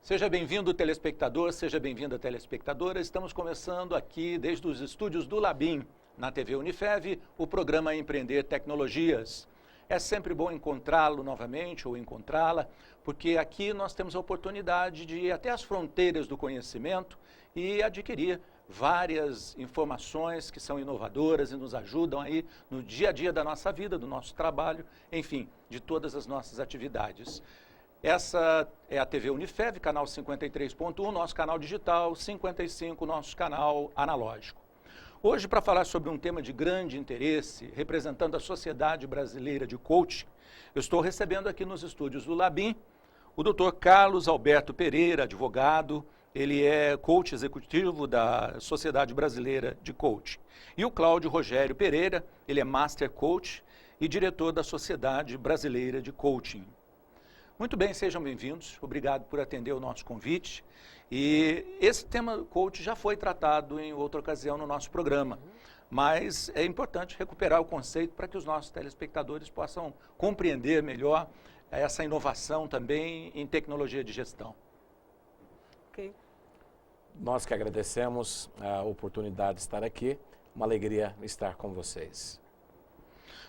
Seja bem-vindo, telespectador, seja bem-vinda, telespectadora. Estamos começando aqui, desde os estúdios do Labim, na TV Unifev, o programa Empreender Tecnologias. É sempre bom encontrá-lo novamente ou encontrá-la, porque aqui nós temos a oportunidade de ir até as fronteiras do conhecimento e adquirir várias informações que são inovadoras e nos ajudam aí no dia a dia da nossa vida, do nosso trabalho, enfim, de todas as nossas atividades. Essa é a TV Unifev, canal 53.1, nosso canal digital, 55, nosso canal analógico. Hoje, para falar sobre um tema de grande interesse, representando a Sociedade Brasileira de Coaching, eu estou recebendo aqui nos estúdios do Labim o Dr. Carlos Alberto Pereira, advogado, ele é coach executivo da Sociedade Brasileira de Coaching. E o Cláudio Rogério Pereira, ele é Master Coach e diretor da Sociedade Brasileira de Coaching. Muito bem, sejam bem-vindos, obrigado por atender o nosso convite. E esse tema coach já foi tratado em outra ocasião no nosso programa, mas é importante recuperar o conceito para que os nossos telespectadores possam compreender melhor essa inovação também em tecnologia de gestão. Ok. Nós que agradecemos a oportunidade de estar aqui, uma alegria estar com vocês.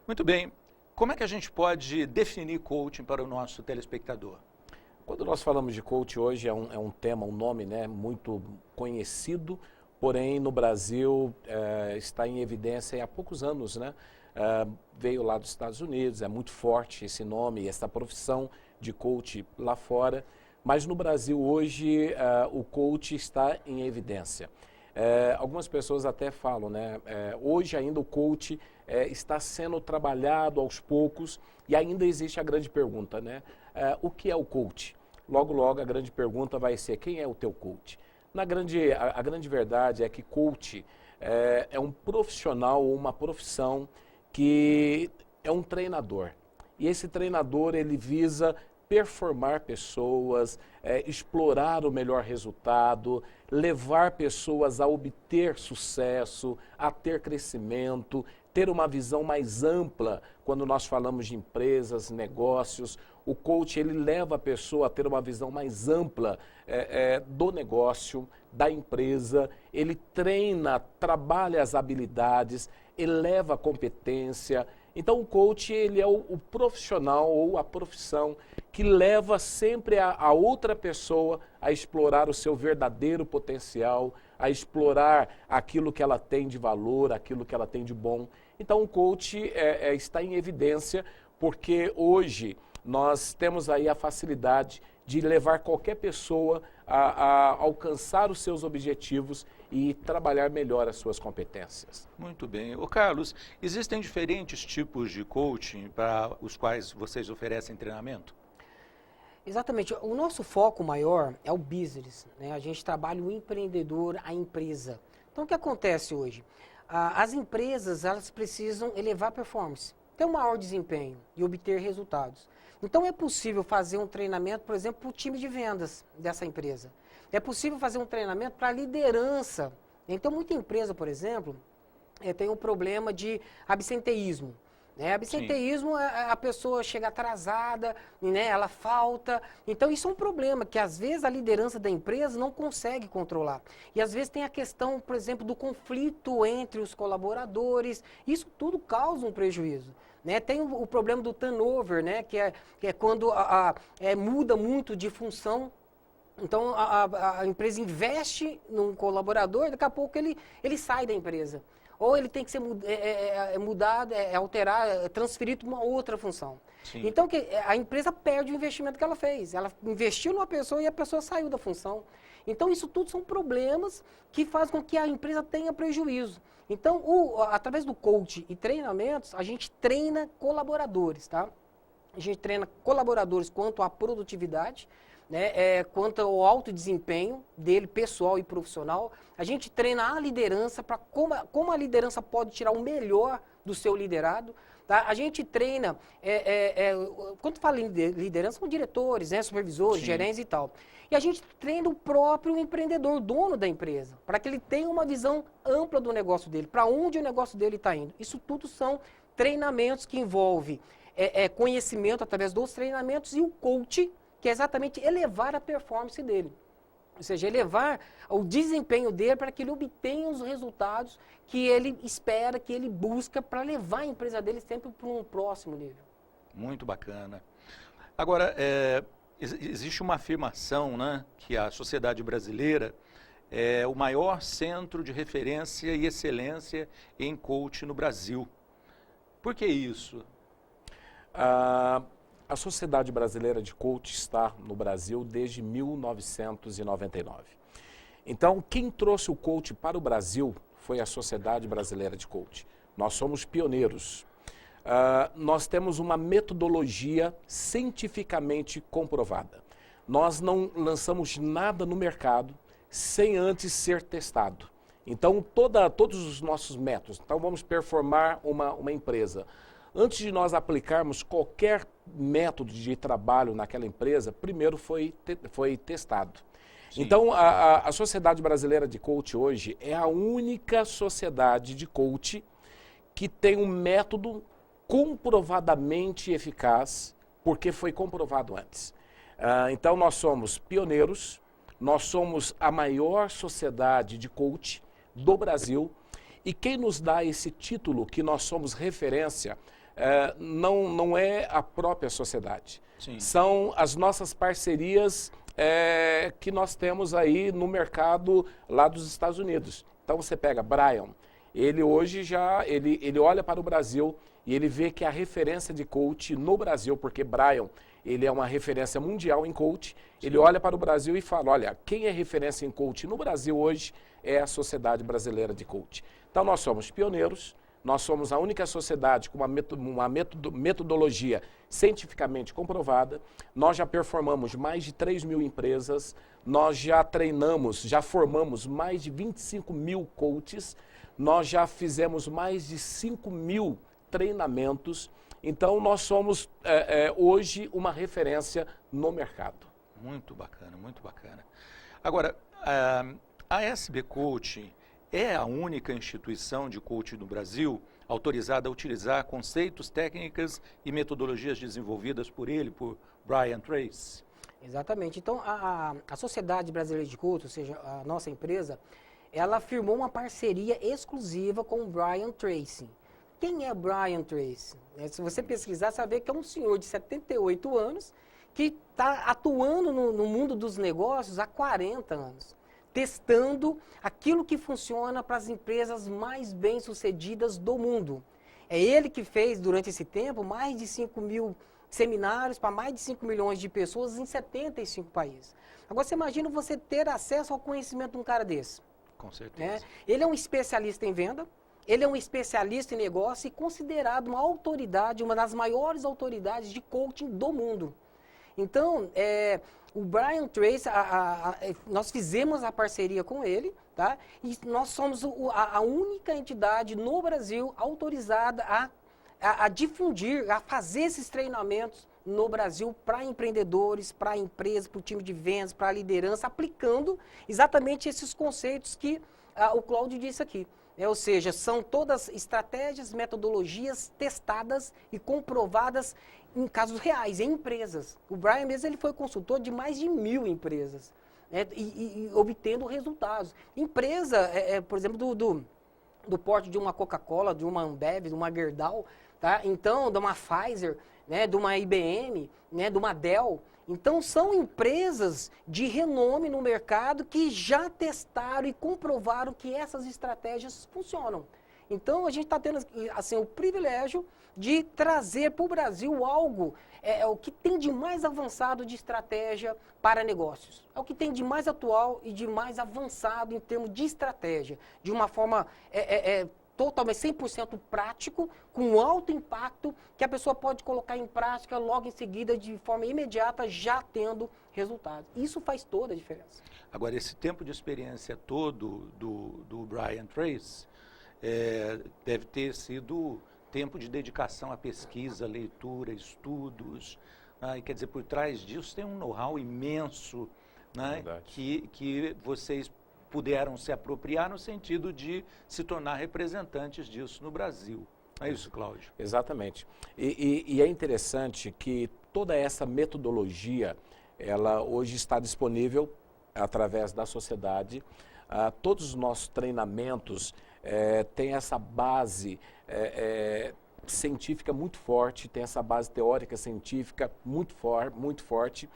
Muito bem. Como é que a gente pode definir coaching para o nosso telespectador? Quando nós falamos de coaching hoje, é um tema, um nome, né, muito conhecido, porém no Brasil está em evidência há poucos anos, né? Veio lá dos Estados Unidos, é muito forte esse nome, essa profissão de coach lá fora, mas no Brasil hoje o coach está em evidência. Algumas pessoas até falam, né? Hoje ainda o coach está sendo trabalhado aos poucos e ainda existe a grande pergunta, né? O que é o coach? Logo, logo a grande pergunta vai ser, quem é o teu coach? A grande verdade é que coach é um profissional ou uma profissão que é um treinador. E esse treinador, ele visa performar pessoas, explorar o melhor resultado, levar pessoas a obter sucesso, a ter crescimento, ter uma visão mais ampla quando nós falamos de empresas, negócios. O coach, ele leva a pessoa a ter uma visão mais ampla do negócio, da empresa, ele treina, trabalha as habilidades, eleva a competência. Então o coach, ele é o profissional ou a profissão que leva sempre a outra pessoa a explorar o seu verdadeiro potencial, a explorar aquilo que ela tem de valor, aquilo que ela tem de bom. Então o coach está em evidência porque hoje nós temos aí a facilidade de levar qualquer pessoa a alcançar os seus objetivos e trabalhar melhor as suas competências. Muito bem. Ô Carlos, existem diferentes tipos de coaching para os quais vocês oferecem treinamento? Exatamente. O nosso foco maior é o business, né? A gente trabalha o empreendedor, a empresa. Então, o que acontece hoje? As empresas, elas precisam elevar a performance, ter um maior desempenho e obter resultados. Então, é possível fazer um treinamento, por exemplo, para o time de vendas dessa empresa. É possível fazer um treinamento para a liderança. Então, muita empresa, por exemplo, tem um problema de absenteísmo. Absenteísmo, a pessoa chega atrasada, né, ela falta. Então, isso é um problema que, às vezes, a liderança da empresa não consegue controlar. E, às vezes, tem a questão, por exemplo, do conflito entre os colaboradores. Isso tudo causa um prejuízo. Né? Tem o problema do turnover, né? que é quando muda muito de função. Então, a empresa investe num colaborador, daqui a pouco ele sai da empresa. Ou ele tem que ser mudado, alterar, transferido para uma outra função. Sim. Então, a empresa perde o investimento que ela fez. Ela investiu numa pessoa e a pessoa saiu da função. Então, isso tudo são problemas que fazem com que a empresa tenha prejuízo. Então, através do coaching e treinamentos, a gente treina colaboradores, tá? A gente treina colaboradores quanto à produtividade, né, quanto ao alto desempenho dele, pessoal e profissional. A gente treina a liderança para como a liderança pode tirar o melhor do seu liderado. Tá? A gente treina, quando fala em liderança, são diretores, né, supervisores, Sim. gerentes e tal. E a gente treina o próprio empreendedor, o dono da empresa, para que ele tenha uma visão ampla do negócio dele, para onde o negócio dele está indo. Isso tudo são treinamentos que envolvem conhecimento através dos treinamentos e o coach, que é exatamente elevar a performance dele. Ou seja, elevar o desempenho dele para que ele obtenha os resultados que ele espera, que ele busca para levar a empresa dele sempre para um próximo nível. Muito bacana. Agora, existe uma afirmação, né, que a sociedade brasileira é o maior centro de referência e excelência em coach no Brasil. Por que isso? A Sociedade Brasileira de Coach está no Brasil desde 1999. Então, quem trouxe o coach para o Brasil foi a Sociedade Brasileira de Coach. Nós somos pioneiros. Nós temos uma metodologia cientificamente comprovada. Nós não lançamos nada no mercado sem antes ser testado. Então, todos os nossos métodos, então vamos performar uma empresa. Antes de nós aplicarmos qualquer método de trabalho naquela empresa, primeiro foi testado. Sim. Então, a Sociedade Brasileira de Coach hoje é a única sociedade de coach que tem um método comprovadamente eficaz, porque foi comprovado antes. Então, nós somos pioneiros, nós somos a maior sociedade de coach do Brasil, e quem nos dá esse título, que nós somos referência, não é a própria sociedade. Sim. São as nossas parcerias que nós temos aí no mercado lá dos Estados Unidos. Então você pega Brian, ele hoje ele olha para o Brasil e ele vê que a referência de coach no Brasil, porque Brian, ele é uma referência mundial em coach, sim, ele olha para o Brasil e fala, olha, quem é referência em coach no Brasil hoje é a Sociedade Brasileira de Coach. Então nós somos pioneiros, nós somos a única sociedade com uma metodologia cientificamente comprovada, nós já performamos mais de 3.000 empresas, nós já formamos mais de 25 mil coaches, nós já fizemos mais de 5.000 treinamentos, então nós somos hoje uma referência no mercado. Muito bacana, muito bacana. Agora, a SB Coaching é a única instituição de coaching no Brasil autorizada a utilizar conceitos, técnicas e metodologias desenvolvidas por Brian Tracy? Exatamente. Então, a Sociedade Brasileira de Coaching, ou seja, a nossa empresa, ela firmou uma parceria exclusiva com o Brian Tracy. Quem é Brian Tracy? Se você pesquisar, você vai ver que é um senhor de 78 anos que está atuando no mundo dos negócios há 40 anos. Testando aquilo que funciona para as empresas mais bem-sucedidas do mundo. É ele que fez, durante esse tempo, mais de 5.000 seminários para mais de 5 milhões de pessoas em 75 países. Agora, você imagina você ter acesso ao conhecimento de um cara desse. Com certeza. Ele é um especialista em venda, ele é um especialista em negócio e considerado uma autoridade, uma das maiores autoridades de coaching do mundo. Então, o Brian Tracy, nós fizemos a parceria com ele, tá? E nós somos a única entidade no Brasil autorizada a difundir, a fazer esses treinamentos no Brasil para empreendedores, para empresas, para o time de vendas, para a liderança, aplicando exatamente esses conceitos que o Cláudio disse aqui. Ou seja, são todas estratégias, metodologias testadas e comprovadas em casos reais, em empresas. O Brian mesmo ele foi consultor de mais de 1.000 empresas, né, e obtendo resultados. Empresa, por exemplo, do porte de uma Coca-Cola, de uma Ambev, de uma Gerdau, tá? Então, de uma Pfizer, né, de uma IBM, né, de uma Dell. Então, são empresas de renome no mercado que já testaram e comprovaram que essas estratégias funcionam. Então, a gente está tendo assim, o privilégio de trazer para o Brasil algo, o que tem de mais avançado de estratégia para negócios. É o que tem de mais atual e de mais avançado em termos de estratégia, de uma forma totalmente 100% prático, com alto impacto, que a pessoa pode colocar em prática logo em seguida, de forma imediata, já tendo resultados. Isso faz toda a diferença. Agora, esse tempo de experiência todo do Brian Tracy deve ter sido tempo de dedicação à pesquisa, leitura, estudos. E quer dizer, por trás disso tem um know-how imenso, né, que vocês puderam se apropriar no sentido de se tornar representantes disso no Brasil. É isso, Cláudio? Exatamente. E é interessante que toda essa metodologia, ela hoje está disponível através da sociedade. Todos os nossos treinamentos têm essa base científica muito forte, tem essa base teórica científica muito forte.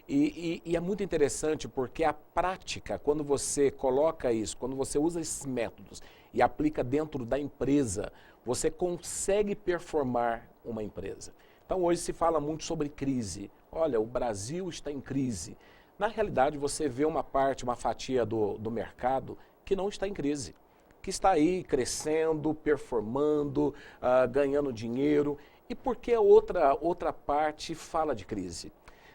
E é muito interessante porque a prática, quando você coloca isso, quando você usa esses métodos e aplica dentro da empresa, você consegue performar uma empresa. Então hoje se fala muito sobre crise. Olha, o Brasil está em crise. Na realidade, você vê uma fatia do mercado que não está em crise, que está aí crescendo, performando, ganhando dinheiro. E por que outra parte fala de crise?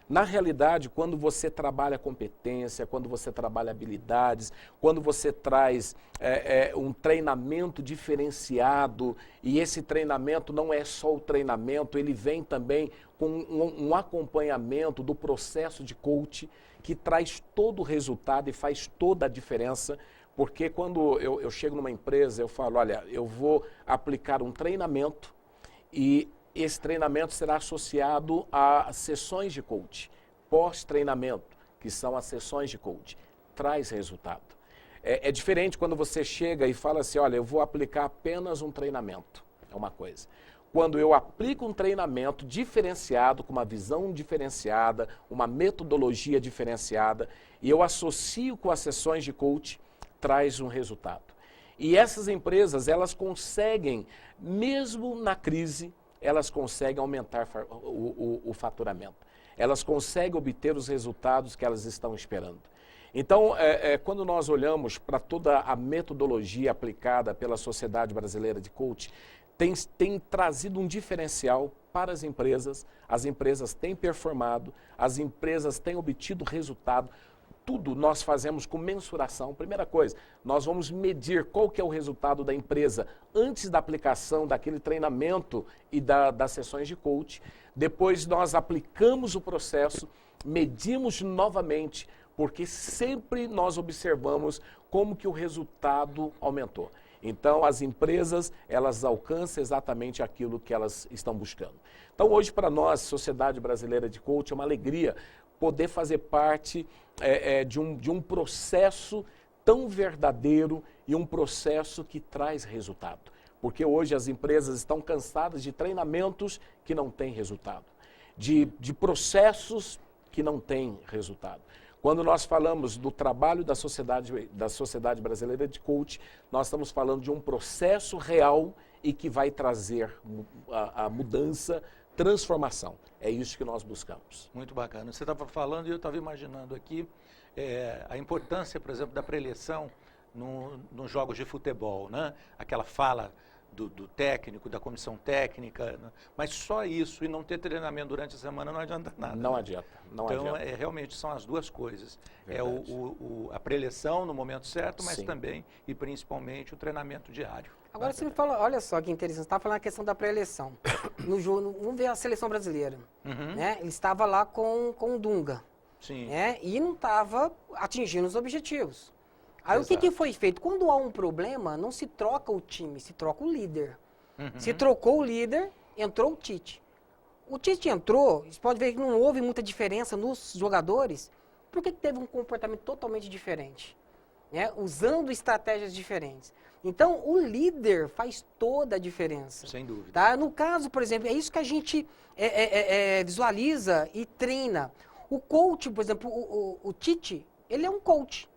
Na realidade, quando você trabalha competência, quando você trabalha habilidades, quando você traz um treinamento diferenciado, e esse treinamento não é só o treinamento, ele vem também com um acompanhamento do processo de coach, que traz todo o resultado e faz toda a diferença, porque quando eu chego numa empresa, eu falo, olha, eu vou aplicar um treinamento e esse treinamento será associado a sessões de coach, pós-treinamento, que são as sessões de coach. Traz resultado. É diferente quando você chega e fala assim, olha, eu vou aplicar apenas um treinamento. É uma coisa. Quando eu aplico um treinamento diferenciado, com uma visão diferenciada, uma metodologia diferenciada, e eu associo com as sessões de coach, traz um resultado. E essas empresas, elas conseguem, mesmo na crise, elas conseguem aumentar o faturamento. Elas conseguem obter os resultados que elas estão esperando. Então, quando nós olhamos para toda a metodologia aplicada pela Sociedade Brasileira de Coach, tem trazido um diferencial para as empresas têm performado, as empresas têm obtido resultado. Tudo nós fazemos com mensuração. Primeira coisa, nós vamos medir qual que é o resultado da empresa antes da aplicação daquele treinamento e das sessões de coach. Depois nós aplicamos o processo, medimos novamente, porque sempre nós observamos como que o resultado aumentou. Então, as empresas, elas alcançam exatamente aquilo que elas estão buscando. Então, hoje, para nós, Sociedade Brasileira de Coach, é uma alegria poder fazer parte de um processo tão verdadeiro e um processo que traz resultado. Porque hoje as empresas estão cansadas de treinamentos que não têm resultado, de processos que não têm resultado. Quando nós falamos do trabalho da Sociedade Brasileira de Coach, nós estamos falando de um processo real e que vai trazer a mudança, transformação. É isso que nós buscamos. Muito bacana. Você estava falando e eu estava imaginando aqui a importância, por exemplo, da preleção nos jogos de futebol, né? Aquela fala do técnico, da comissão técnica, né? Mas só isso e não ter treinamento durante a semana não adianta nada. Não adianta, não então, adianta. Realmente são as duas coisas. Verdade. A preleção no momento certo, mas Sim. também e principalmente o treinamento diário. Agora você me fala, olha só que interessante, você estava falando a questão da pré-eleição. No jogo, vamos ver a seleção brasileira. Uhum. Né? Ele estava lá com o Dunga. Sim. Né? E não estava atingindo os objetivos. Aí o que Exato. foi feito? Quando há um problema, não se troca o time, se troca o líder. Uhum. Se trocou o líder, entrou o Tite. O Tite entrou, você pode ver que não houve muita diferença nos jogadores, porque teve um comportamento totalmente diferente, né? Usando estratégias diferentes. Então, o líder faz toda a diferença. Sem dúvida. Tá? No caso, por exemplo, é isso que a gente visualiza e treina. O coach, por exemplo, o Tite, ele é um coach.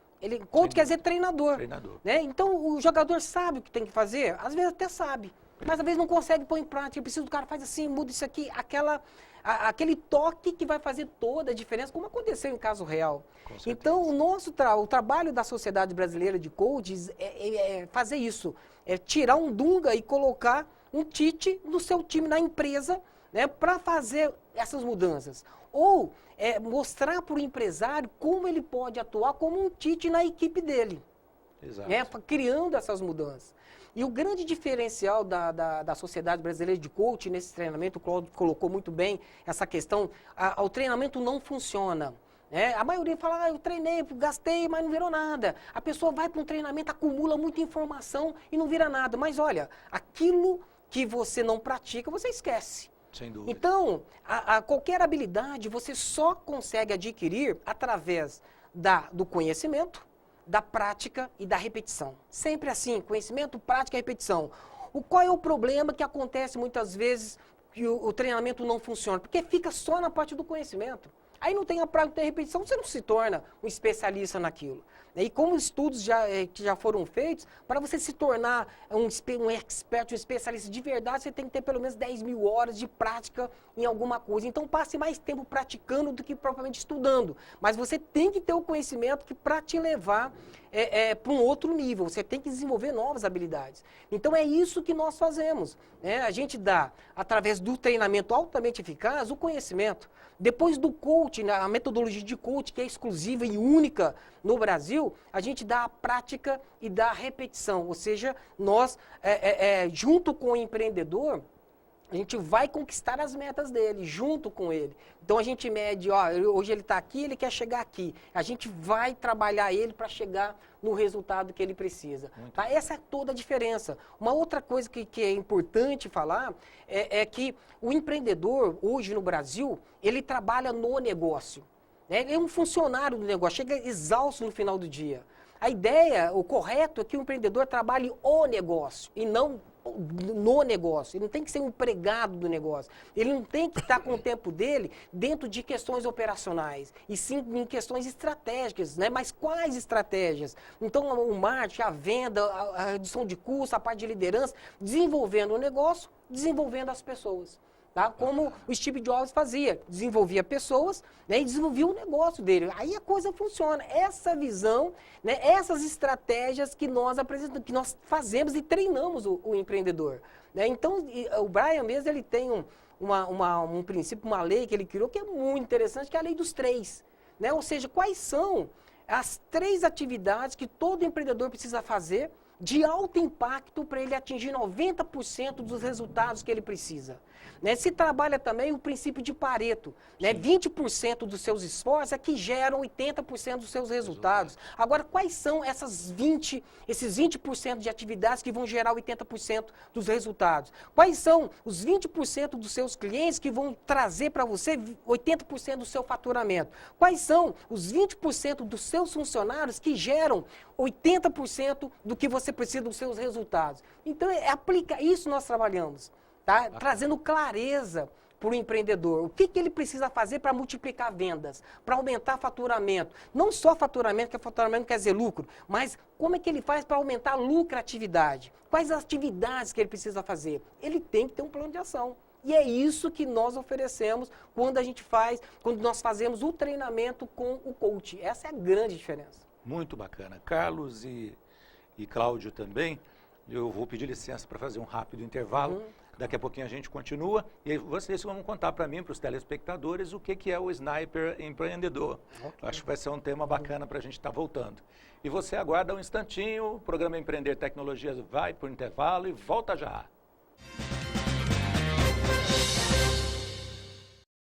Coach quer dizer treinador. Né? Então, o jogador sabe o que tem que fazer, às vezes até sabe, mas às vezes não consegue pôr em prática. Precisa do cara, faz assim, muda isso aqui, aquele toque que vai fazer toda a diferença, como aconteceu em caso real. Então, o trabalho da Sociedade Brasileira de Coaches é fazer isso, é tirar um Dunga e colocar um Tite no seu time, na empresa, né, para fazer essas mudanças. Ou mostrar para o empresário como ele pode atuar como um Tite na equipe dele. Exato. Né, criando essas mudanças. E o grande diferencial da Sociedade Brasileira de Coaching nesse treinamento, o Cláudio colocou muito bem essa questão, o treinamento não funciona. Né? A maioria fala, eu treinei, gastei, mas não virou nada. A pessoa vai para um treinamento, acumula muita informação e não vira nada. Mas olha, aquilo que você não pratica, você esquece. Sem dúvida. Então, qualquer habilidade você só consegue adquirir através do conhecimento, da prática e da repetição. Sempre assim, conhecimento, prática e repetição. Qual é o problema que acontece muitas vezes que o treinamento não funciona? Porque fica só na parte do conhecimento. Aí não tem a prática e a repetição, você não se torna um especialista naquilo. E como estudos que já foram feitos, para você se tornar um expert, um especialista de verdade, você tem que ter pelo menos 10 mil horas de prática em alguma coisa. Então passe mais tempo praticando do que propriamente estudando. Mas você tem que ter o conhecimento para te levar para um outro nível. Você tem que desenvolver novas habilidades. Então é isso que nós fazemos. A gente dá, através do treinamento altamente eficaz, o conhecimento. Depois do coaching, a metodologia de coaching, que é exclusiva e única no Brasil, a gente dá a prática e dá a repetição. Ou seja, nós, junto com o empreendedor, a gente vai conquistar as metas dele, junto com ele. Então, a gente mede, hoje ele está aqui, ele quer chegar aqui. A gente vai trabalhar ele para chegar no resultado que ele precisa. Tá? Essa é toda a diferença. Uma outra coisa que é importante falar é que o empreendedor, hoje no Brasil, ele trabalha no negócio. Ele é um funcionário do negócio, chega exausto no final do dia. A ideia, o correto é que o empreendedor trabalhe o negócio e não no negócio. Ele não tem que ser um empregado do negócio. Ele não tem que estar com o tempo dele dentro de questões operacionais, e sim em questões estratégicas, né? Mas quais estratégias? Então, o marketing, a venda, a redução de custos, a parte de liderança, desenvolvendo o negócio, desenvolvendo as pessoas. Tá? Como o Steve Jobs fazia, desenvolvia pessoas, né, e desenvolvia o negócio dele. Aí a coisa funciona. Essa visão, né, essas estratégias que nós apresentamos, que nós fazemos e treinamos o empreendedor. Né? Então, o Brian mesmo, ele tem um princípio, uma lei que ele criou que é muito interessante, que é a lei dos 3. Né? Ou seja, quais são as 3 atividades que todo empreendedor precisa fazer de alto impacto para ele atingir 90% dos resultados que ele precisa. Né? Se trabalha também o princípio de Pareto, né? 20% dos seus esforços é que geram 80% dos seus resultados. Agora, quais são esses 20% de atividades que vão gerar 80% dos resultados? Quais são os 20% dos seus clientes que vão trazer para você 80% do seu faturamento? Quais são os 20% dos seus funcionários que geram 80% do que você precisa dos seus resultados? Então, aplica isso nós trabalhamos. Tá? Trazendo clareza para o empreendedor. O que ele precisa fazer para multiplicar vendas, para aumentar faturamento. Não só faturamento, que faturamento quer dizer lucro, mas como é que ele faz para aumentar a lucratividade? Quais as atividades que ele precisa fazer? Ele tem que ter um plano de ação. E é isso que nós oferecemos quando nós fazemos o treinamento com o coach. Essa é a grande diferença. Muito bacana. Carlos e Cláudio também, eu vou pedir licença para fazer um rápido intervalo. Daqui a pouquinho a gente continua e vocês vão contar para mim, para os telespectadores, o que é o Sniper Empreendedor. Okay. Acho que vai ser um tema bacana para a gente estar voltando. E você aguarda um instantinho, o programa Empreender Tecnologias vai para o intervalo e volta já.